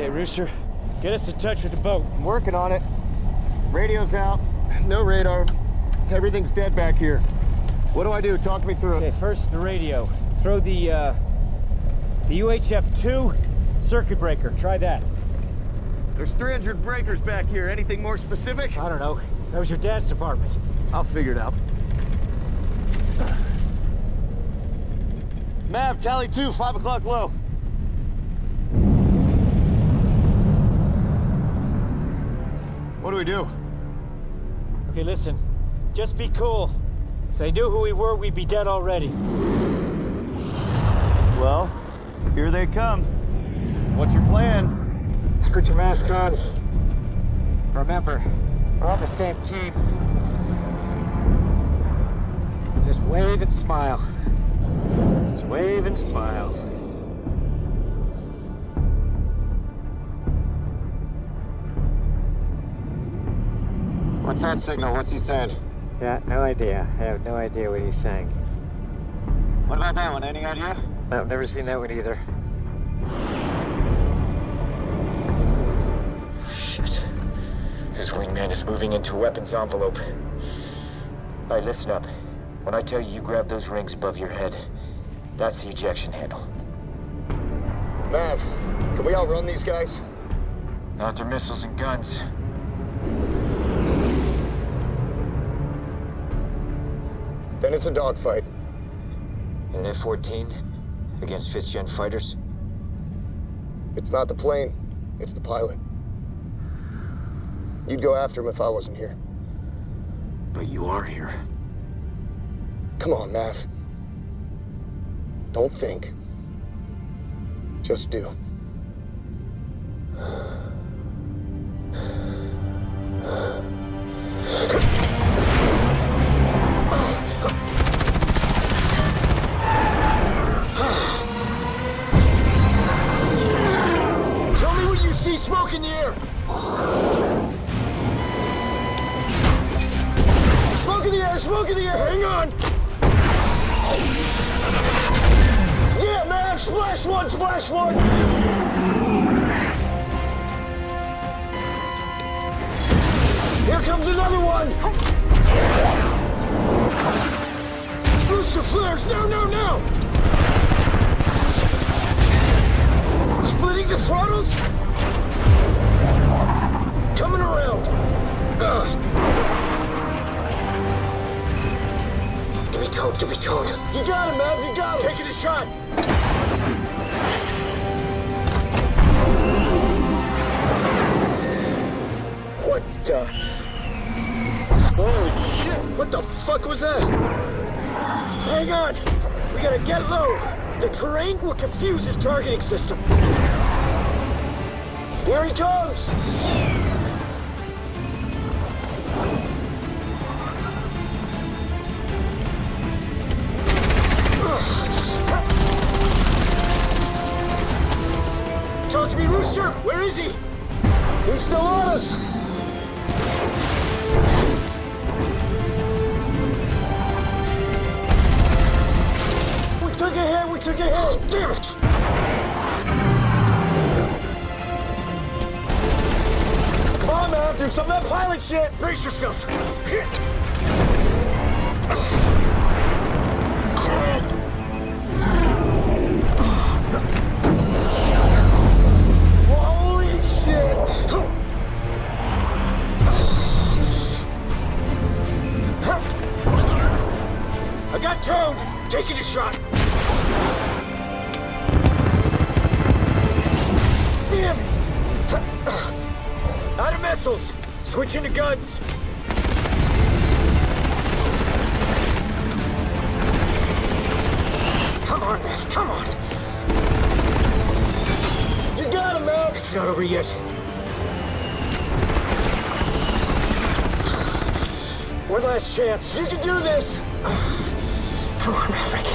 Okay, Rooster, get us in touch with the boat. I'm working on it. Radio's out, no radar. Everything's dead back here. What do I do? Talk me through it. Okay, first the radio. Throw the UHF-2 circuit breaker. Try that. There's 300 breakers back here. Anything more specific? I don't know. That was your dad's department. I'll figure it out. Mav, tally 2, 5 o'clock low. What do we do? Okay, listen. Just be cool. If they knew who we were, we'd be dead already. Well, here they come. What's your plan? Just put your mask on. Remember, we're on the same team. Just wave and smile. Just wave and smile. What's that signal? What's he saying? Yeah, no idea. I have no idea what he's saying. What about that one? Any idea? I've never seen that one either. Shit. His wingman is moving into a weapons envelope. All right, listen up. When I tell you grab those rings above your head, that's the ejection handle. Mav, can we outrun these guys? Not their missiles and guns. Then it's a dogfight. An F-14 against 5th Gen fighters? It's not the plane, it's the pilot. You'd go after him if I wasn't here. But you are here. Come on, Mav. Don't think. Just do. Tell me when you see smoke in the air! Smoke in the air! Smoke in the air! Hang on! Yeah, man! Splash one! Splash one! Here comes another one! Booster flares! No, no, no! Splitting the throttles? Coming around! Give me towed, give me towed. You got him, man, you got him! Taking a shot! What the? Holy shit! What the fuck was that? Hang on! We gotta get low! The terrain will confuse his targeting system. Here he comes! Talk to me, Rooster! Where is he? He's still on us! We took a hit! We took a hit! Oh, damn it! Come on, man! Do some of that pilot shit! Brace yourself! Holy shit! I got towed! Taking a shot! Damn it! Out of missiles! Switching to guns! Come on, man, come on! You got him, man! It's not over yet. One last chance. You can do this! Come on, Maverick.